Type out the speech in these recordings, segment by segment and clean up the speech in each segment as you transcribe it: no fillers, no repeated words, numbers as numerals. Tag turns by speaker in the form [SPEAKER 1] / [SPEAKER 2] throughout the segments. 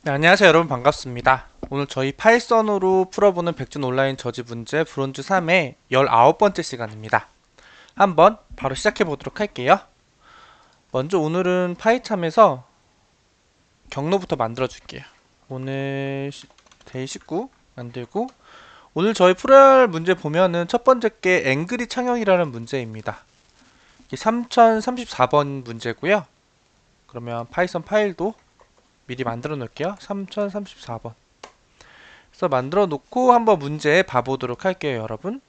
[SPEAKER 1] 네, 안녕하세요 여러분, 반갑습니다. 오늘 저희 파이썬으로 풀어보는 백준 온라인 저지 문제 브론즈 3의 19번째 시간입니다. 한번 바로 시작해 보도록 할게요. 먼저 오늘은 파이참에서 경로부터 만들어 줄게요. 오늘 데이 19 만들고, 오늘 저희 풀어야 할 문제 보면은 첫 번째 게 앵그리 창형이라는 문제입니다. 이게 3034번 문제고요. 그러면 파이썬 파일도 미리 만들어 놓을게요. 3034번. 그래서 만들어 놓고 한번 문제 봐보도록 할게요, 여러분.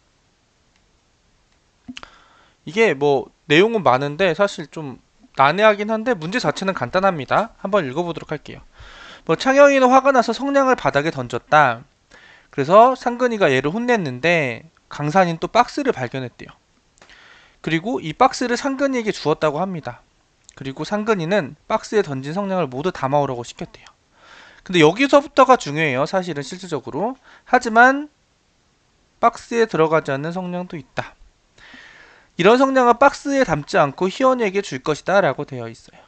[SPEAKER 1] 이게 뭐 내용은 많은데 사실 좀 난해하긴 한데 문제 자체는 간단합니다. 한번 읽어보도록 할게요. 뭐 창영이는 화가 나서 성냥을 바닥에 던졌다. 그래서 상근이가 얘를 혼냈는데 강산이는 또 박스를 발견했대요. 그리고 이 박스를 상근이에게 주었다고 합니다. 그리고 상근이는 박스에 던진 성냥을 모두 담아오라고 시켰대요. 근데 여기서부터가 중요해요, 사실은 실질적으로. 하지만 박스에 들어가지 않는 성냥도 있다. 이런 성냥은 박스에 담지 않고 희원이에게 줄 것이다 라고 되어 있어요.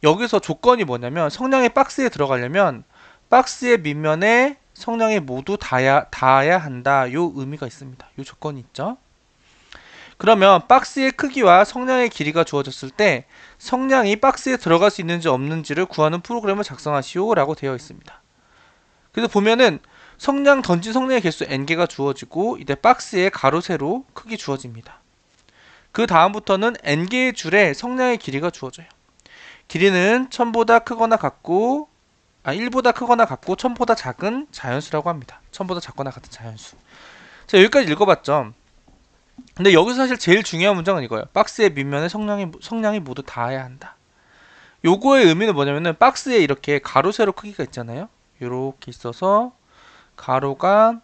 [SPEAKER 1] 여기서 조건이 뭐냐면, 성냥이 박스에 들어가려면 박스의 밑면에 성냥이 모두 닿아야 한다, 요 의미가 있습니다. 요 조건이 있죠. 그러면 박스의 크기와 성냥의 길이가 주어졌을 때 성냥이 박스에 들어갈 수 있는지 없는지를 구하는 프로그램을 작성하시오 라고 되어 있습니다. 그래서 보면은 던진 성냥의 개수 n개가 주어지고, 이때 박스에 가로 세로 크기 주어집니다. 그 다음부터는 n개의 줄에 성냥의 길이가 주어져요. 길이는 1000보다 크거나 같고 1보다 크거나 같고 1000보다 작은 자연수라고 합니다. 1000보다 작거나 같은 자연수. 자, 여기까지 읽어봤죠. 근데 여기서 사실 제일 중요한 문장은 이거예요. 박스의 밑면에 성냥이 모두 닿아야 한다. 요거의 의미는 뭐냐면은, 박스에 이렇게 가로 세로 크기가 있잖아요. 이렇게 있어서 가로가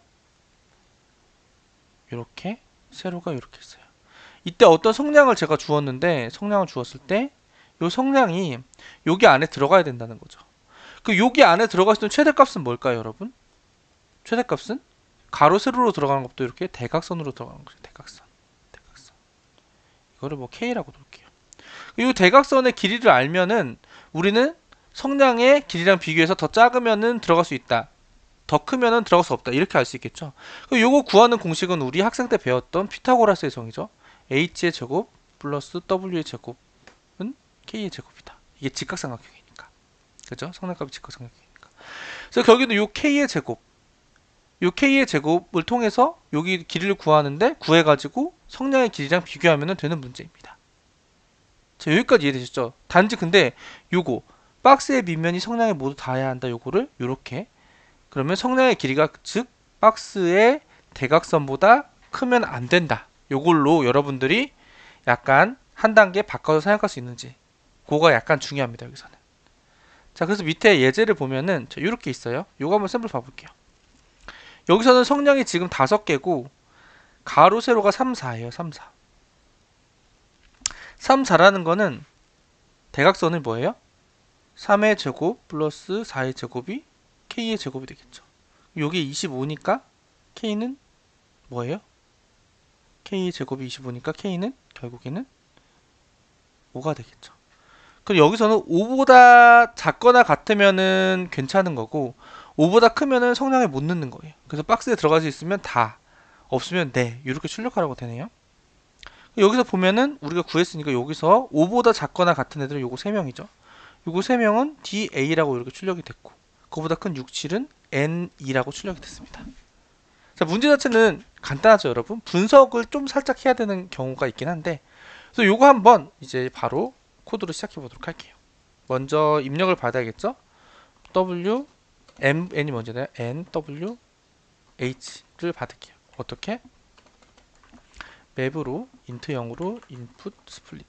[SPEAKER 1] 이렇게, 세로가 이렇게 있어요. 이때 어떤 성냥을 제가 주었는데, 성냥을 주었을 때 이 성냥이 여기 안에 들어가야 된다는 거죠. 그 여기 안에 들어갈 수 있는 최대값은 뭘까요, 여러분? 최대값은 가로 세로로 들어가는 것도 이렇게 대각선으로 들어가는 거죠. 대각선. 이거를 뭐 K라고 놓을게요. 이 대각선의 길이를 알면은 우리는 성냥의 길이랑 비교해서 더 작으면은 들어갈 수 있다, 더 크면은 들어갈 수 없다, 이렇게 알 수 있겠죠. 요거 구하는 공식은 우리 학생 때 배웠던 피타고라스의 정이죠. h의 제곱 플러스 w의 제곱은 k의 제곱이다. 이게 직각삼각형이니까. 그죠? 성량값이 직각삼각형이니까. 그래서 결국에는 요 k의 제곱을 통해서 여기 길이를 구해가지고 성량의 길이랑 비교하면 되는 문제입니다. 자, 여기까지 이해되셨죠? 단지 근데 요거 박스의 밑면이 성량에 모두 닿아야 한다, 요거를 요렇게, 그러면 성량의 길이가 즉 박스의 대각선보다 크면 안 된다, 요걸로 여러분들이 약간 한 단계 바꿔서 생각할 수 있는지, 그거가 약간 중요합니다, 여기서는. 자, 그래서 밑에 예제를 보면은 이렇게 있어요. 요거 한번 샘플 봐볼게요. 여기서는 성량이 지금 5개고 가로 세로가 3, 4예요. 3, 4. 3, 4라는 거는 대각선을 뭐예요? 3의 제곱 플러스 4의 제곱이 k의 제곱이 되겠죠. 요게 25니까 k는 뭐예요? k의 제곱이 25니까 k는 결국에는 5가 되겠죠. 그럼 여기서는 5보다 작거나 같으면은 괜찮은 거고, 5보다 크면은 성량에 못 넣는 거예요. 그래서 박스에 들어갈 수 있으면 다, 없으면 네, 이렇게 출력하라고 되네요. 여기서 보면은 우리가 구했으니까 여기서 5보다 작거나 같은 애들은 요거 3명이죠. 요거 3명은 DA라고 이렇게 출력이 됐고, 그보다 큰 6, 7은 N2라고 출력이 됐습니다. 자, 문제 자체는 간단하죠, 여러분. 분석을 좀 살짝 해야 되는 경우가 있긴 한데, 그래서 요거 한번 이제 바로 코드로 시작해 보도록 할게요. 먼저 입력을 받아야겠죠. W M N이 먼저네요. N W H를 받을게요. 어떻게? 맵으로 int 0으로 input split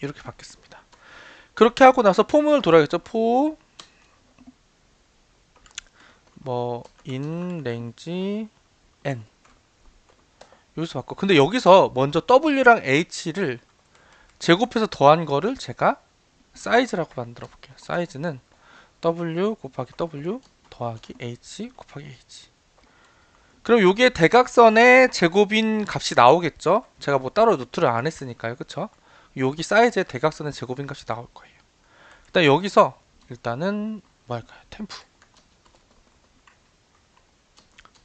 [SPEAKER 1] 이렇게 받겠습니다. 그렇게 하고 나서 포문을 돌아야겠죠. in range n 여기서 받고, 근데 여기서 먼저 W랑 H를 제곱해서 더한 거를 제가 사이즈라고 만들어 볼게요. 사이즈는 W 곱하기 W 더하기 H 곱하기 H. 그럼 요게 대각선의 제곱인 값이 나오겠죠? 제가 뭐 따로 노트를 안 했으니까요. 그쵸? 여기 사이즈의 대각선의 제곱인 값이 나올 거예요. 일단 여기서 일단은 뭐 할까요?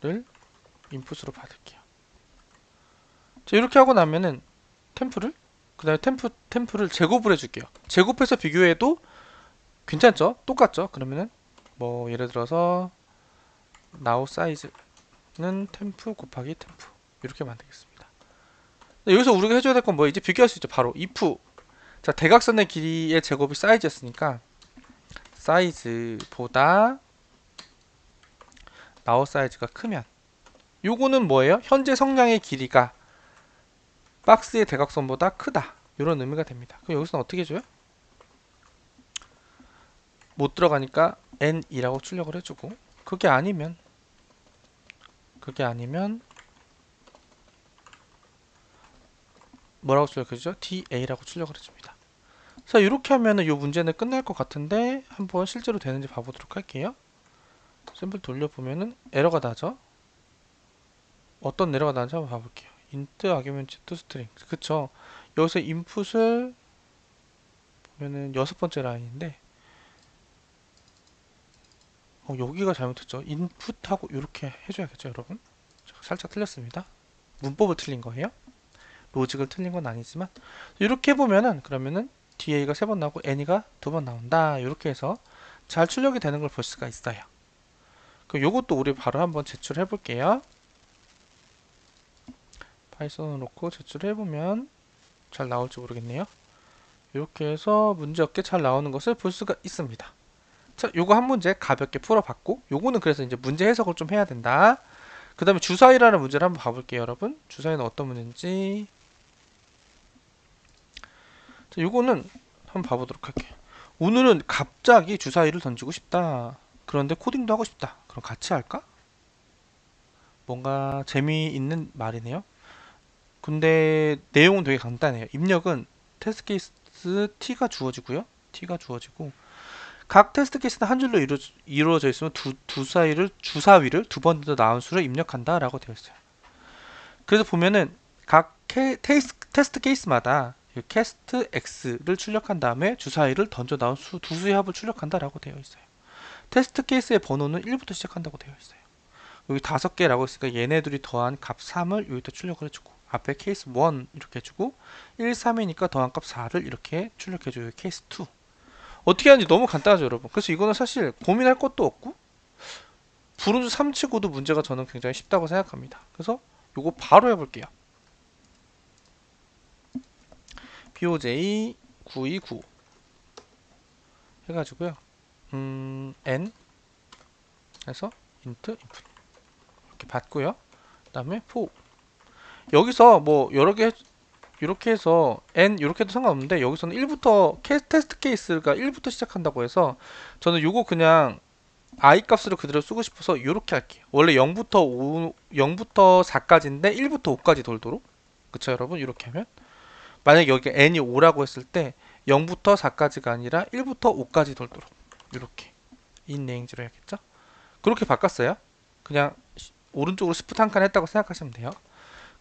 [SPEAKER 1] 템프를 인풋으로 받을게요. 자, 이렇게 하고 나면은 템프를 그 다음에 템프를 제곱을 해줄게요. 제곱해서 비교해도 괜찮죠? 똑같죠? 그러면은 뭐 예를 들어서 now 사이즈는 템프 곱하기 템프 이렇게 만들겠습니다. 여기서 우리가 해줘야 될 건 뭐 이제 비교할 수 있죠. 바로 if 자 대각선의 길이의 제곱이 사이즈였으니까 사이즈보다 now 사이즈가 크면 요거는 뭐예요? 현재 성량의 길이가 박스의 대각선보다 크다 이런 의미가 됩니다. 그럼 여기서는 어떻게 해줘요? 못 들어가니까 n이라고 출력을 해주고 그게 아니면 뭐라고 출력해주죠? da라고 출력을 해줍니다. 자 이렇게 하면은 이 문제는 끝날 것 같은데 한번 실제로 되는지 봐보도록 할게요. 샘플 돌려보면은 에러가 나죠? 어떤 에러가 나는지 한번 봐볼게요. int argument to string 그쵸? 여기서 인풋을 보면은 6번째 라인인데 여기가 잘못했죠. 인풋하고 이렇게 해줘야겠죠 여러분. 살짝 틀렸습니다. 문법을 틀린 거예요. 로직을 틀린 건 아니지만 이렇게 해보면은 그러면은 DA가 3번 나오고 NE가 2번 나온다. 이렇게 해서 잘 출력이 되는 걸 볼 수가 있어요. 그럼 요것도 우리 바로 한번 제출해 볼게요. 파이썬을 놓고 제출해 보면 잘 나올지 모르겠네요. 이렇게 해서 문제없게 잘 나오는 것을 볼 수가 있습니다. 자, 요거 한 문제 가볍게 풀어봤고 요거는 그래서 이제 문제 해석을 좀 해야 된다. 그 다음에 주사위라는 문제를 한번 봐볼게요 여러분. 주사위는 어떤 문제인지 자, 요거는 한번 봐보도록 할게요. 오늘은 갑자기 주사위를 던지고 싶다. 그런데 코딩도 하고 싶다. 그럼 같이 할까? 뭔가 재미있는 말이네요. 근데 내용은 되게 간단해요. 입력은 테스트 케이스 t가 주어지고요. t가 주어지고 각 테스트 케이스는 한 줄로 이루어져 있으면 주사위를 두 번 더 나온 수를 입력한다 라고 되어 있어요. 그래서 보면은 각 테스트 케이스마다 캐스트 x를 출력한 다음에 주사위를 던져 나온 두 수의 합을 출력한다 라고 되어 있어요. 테스트 케이스의 번호는 1부터 시작한다고 되어 있어요. 여기 5개라고 했으니까 얘네들이 더한 값 3을 여기다 출력을 해주고 앞에 케이스 1 이렇게 해주고 1, 3이니까 더한 값 4를 이렇게 출력해줘요. 케이스 2 어떻게 하는지 너무 간단하죠 여러분. 그래서 이거는 사실 고민할 것도 없고 불운수 3치고도 문제가 저는 굉장히 쉽다고 생각합니다. 그래서 요거 바로 해볼게요. BOJ 929 해가지고요. n 해서 int input 이렇게 받고요. 그 다음에 for 여기서 뭐 여러 개 이렇게 해서 n 이렇게 해도 상관없는데 여기서는 1부터 테스트 케이스가 1부터 시작한다고 해서 저는 요거 그냥 i 값으로 그대로 쓰고 싶어서 이렇게 할게요. 원래 0부터 4까지인데 1부터 5까지 돌도록 그쵸 여러분? 이렇게 하면 만약에 여기 n이 5라고 했을 때 0부터 4까지가 아니라 1부터 5까지 돌도록 이렇게 in range로 해야겠죠? 그렇게 바꿨어요. 그냥 오른쪽으로 시프트 한 칸 했다고 생각하시면 돼요.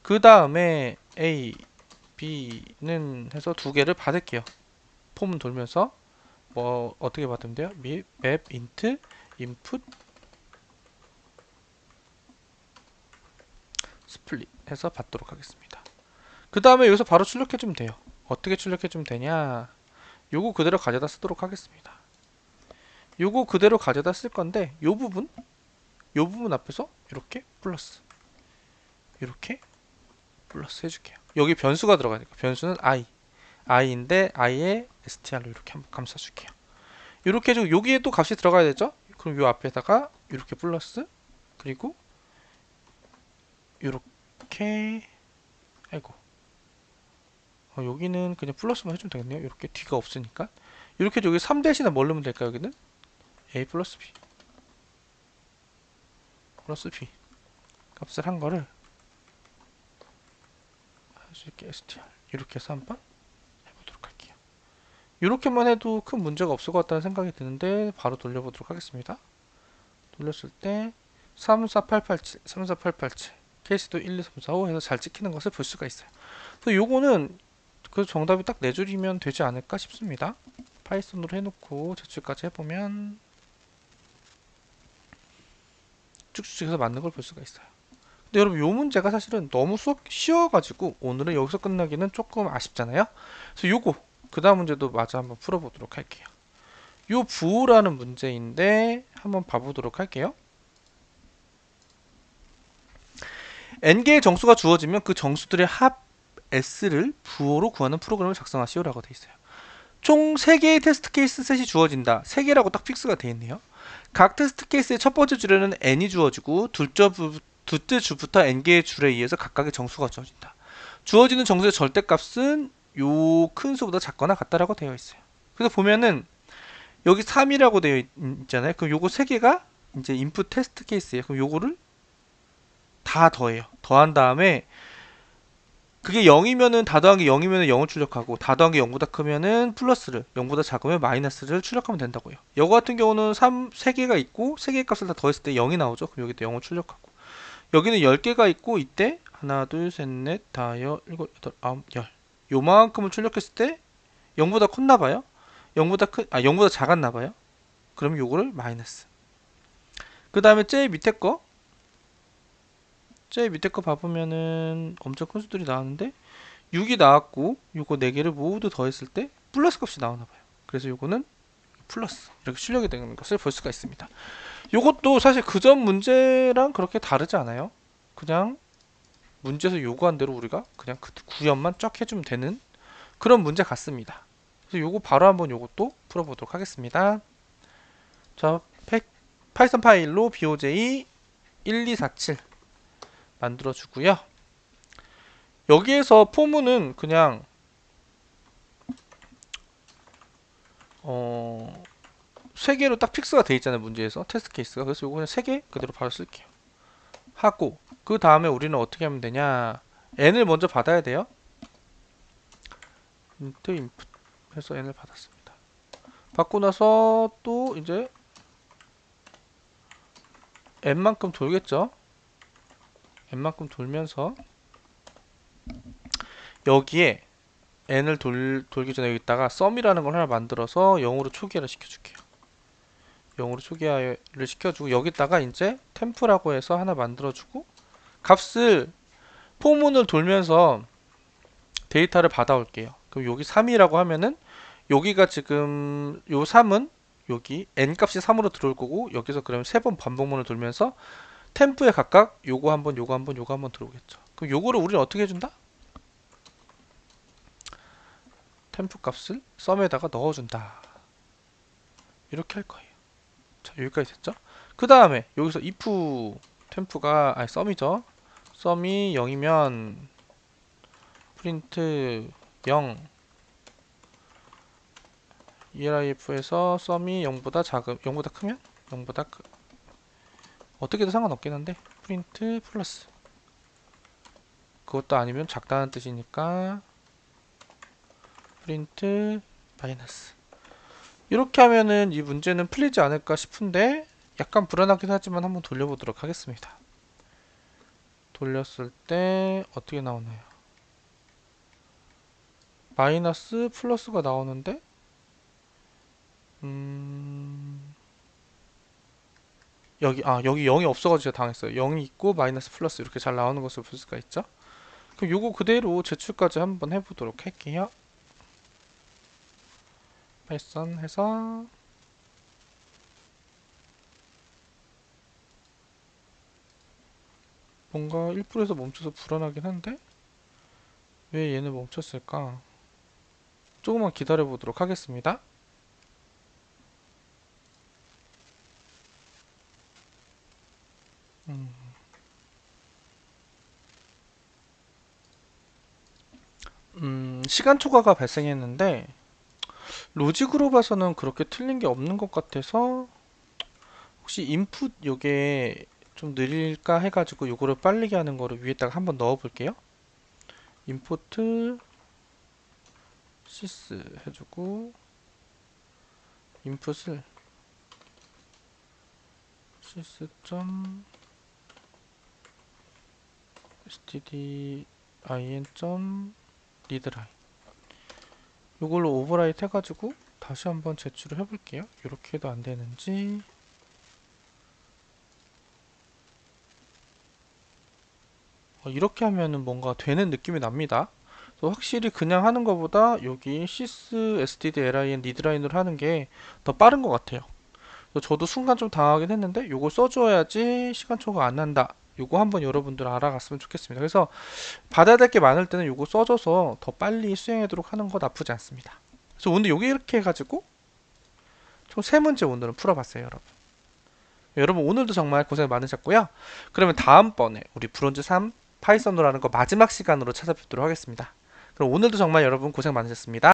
[SPEAKER 1] 그 다음에 A, B는 해서 두 개를 받을게요. 폼 돌면서 뭐 어떻게 받으면 돼요? map int input split 해서 받도록 하겠습니다. 그 다음에 여기서 바로 출력해주면 돼요. 어떻게 출력해주면 되냐? 요거 그대로 가져다 쓰도록 하겠습니다. 요거 그대로 가져다 쓸 건데 요 부분 앞에서 이렇게 플러스 이렇게 플러스 해줄게요. 여기 변수가 들어가니까 변수는 i인데 i에 str로 이렇게 한번 감싸줄게요. 이렇게 해주고 여기에 또 값이 들어가야 되죠? 그럼 요 앞에다가 이렇게 플러스 그리고 이렇게 아이고 여기는 그냥 플러스만 해주면 되겠네요. 이렇게 뒤가 없으니까 이렇게 여기 3 대신에 뭘 넣으면 될까요? 여기는 a 플러스 b 플러스 b 값을 한 거를 이렇게 str 이렇게 해서 한번 해보도록 할게요. 이렇게만 해도 큰 문제가 없을 것 같다는 생각이 드는데 바로 돌려보도록 하겠습니다. 돌렸을 때 34887, 34887 케이스도 1, 2, 3, 4, 5 해서 잘 찍히는 것을 볼 수가 있어요. 그래서 요거는 그 정답이 딱 4줄이면 되지 않을까 싶습니다. 파이썬으로 해놓고 제출까지 해보면 쭉쭉 해서 맞는 걸 볼 수가 있어요. 근데 여러분 요 문제가 사실은 너무 쉬워가지고 오늘은 여기서 끝나기는 조금 아쉽잖아요. 그래서 요거 그 다음 문제도 마저 한번 풀어보도록 할게요. 요 부호라는 문제인데 한번 봐보도록 할게요. n개의 정수가 주어지면 그 정수들의 합 s를 부호로 구하는 프로그램을 작성하시오라고 돼 있어요. 총 3개의 테스트 케이스 셋이 주어진다. 3개라고 딱 픽스가 되어 있네요. 각 테스트 케이스의 첫 번째 줄에는 n이 주어지고 둘째 줄부터 n개의 줄에 의해서 각각의 정수가 주어진다. 주어지는 정수의 절대값은 요 큰 수보다 작거나 같다라고 되어 있어요. 그래서 보면은 여기 3이라고 되어 있잖아요. 그럼 요거 3개가 이제 인풋 테스트 케이스예요. 그럼 요거를 다 더해요. 더한 다음에 그게 0이면은 다 더한 게 0이면은 0을 출력하고 다 더한 게 0보다 크면은 플러스를 0보다 작으면 마이너스를 출력하면 된다고요. 이거 같은 경우는 3개가 있고 3개의 값을 다 더했을 때 0이 나오죠. 그럼 여기다 0을 출력하고 여기는 10개가 있고 이때 하나 둘셋넷 다섯 일곱 여덟 아홉 열 요만큼을 출력했을 때 0보다 컸나봐요. 0보다 작았나봐요. 그럼 요거를 마이너스. 그 다음에 제일 밑에 거 봐보면은 엄청 큰 수들이 나왔는데 6이 나왔고 요거 4개를 모두 더했을 때 플러스 값이 나오나봐요. 그래서 요거는 플러스 이렇게 출력이 되는 것을 볼 수가 있습니다. 요것도 사실 그전 문제랑 그렇게 다르지 않아요. 그냥 문제에서 요구한 대로 우리가 그냥 그 구현만 쫙 해주면 되는 그런 문제 같습니다. 그래서 요거 바로 한번 요것도 풀어보도록 하겠습니다. 자, 파이썬 파일로 BOJ 1247 만들어 주고요. 여기에서 포문은 그냥 3개로 딱 픽스가 돼 있잖아요. 문제에서 테스트 케이스가. 그래서 요거 그냥 3개 그대로 바로 쓸게요. 하고 그 다음에 우리는 어떻게 하면 되냐, n을 먼저 받아야 돼요. 인풋 해서 n을 받았습니다. 받고 나서 또 이제 n만큼 돌겠죠. n만큼 돌면서 여기에 n을 돌기 전에 여기다가 썸이라는 걸 하나 만들어서 0으로 초기화를 시켜줄게요. 0으로 초기화를 시켜주고 여기다가 이제 템프라고 해서 하나 만들어주고 값을 포문을 돌면서 데이터를 받아올게요. 그럼 여기 3이라고 하면은 여기가 지금 요 3은 여기 n 값이 3으로 들어올 거고 여기서 그러면 3번 반복문을 돌면서 템프에 각각 요거 한번 요거 한번 요거 한번 들어오겠죠. 그럼 요거를 우리는 어떻게 해준다? 템프 값을 썸에다가 넣어준다. 이렇게 할 거예요. 자, 여기까지 됐죠? 그 다음에 여기서 if 템프가 아니 썸이죠. 썸이 0이면 프린트 0 elif에서 썸이 0보다 크면 0보다 어떻게든 상관없긴 한데 프린트 플러스 그것도 아니면 작다는 뜻이니까 프린트 마이너스. 이렇게 하면은 이 문제는 풀리지 않을까 싶은데 약간 불안하긴 하지만 한번 돌려보도록 하겠습니다. 돌렸을 때 어떻게 나오나요? 마이너스 플러스가 나오는데 여기 0이 없어가지고 제가 당했어요. 0이 있고 마이너스 플러스 이렇게 잘 나오는 것을 볼 수가 있죠. 그럼 요거 그대로 제출까지 한번 해보도록 할게요. 파이썬 해서 뭔가 1%에서 멈춰서 불안하긴 한데 왜 얘는 멈췄을까? 조금만 기다려 보도록 하겠습니다. 시간 초과가 발생했는데 로직으로 봐서는 그렇게 틀린 게 없는 것 같아서 혹시 인풋 요게 좀 느릴까 해가지고 요거를 빠르게 하는 거를 위에다가 한번 넣어 볼게요. 인포트 sys 해주고 인풋을 sys.stdin.readline 요걸로 오버라이트 해가지고 다시 한번 제출을 해볼게요. 이렇게 해도 안 되는지. 이렇게 하면은 뭔가 되는 느낌이 납니다. 그래서 확실히 그냥 하는 것보다 여기 sys std lin 리드라인으로 하는 게 더 빠른 것 같아요. 그래서 저도 순간 좀 당하긴 했는데 요거 써줘야지 시간 초과 안 난다. 요거 한번 여러분들 알아갔으면 좋겠습니다. 그래서 받아야 될 게 많을 때는 요거 써줘서 더 빨리 수행하도록 하는 거 나쁘지 않습니다. 그래서 오늘 여기 이렇게 해가지고 총 3문제 오늘은 풀어봤어요, 여러분. 여러분 오늘도 정말 고생 많으셨고요. 그러면 다음번에 우리 브론즈 3 파이썬으로 하는 거 마지막 시간으로 찾아뵙도록 하겠습니다. 그럼 오늘도 정말 여러분 고생 많으셨습니다.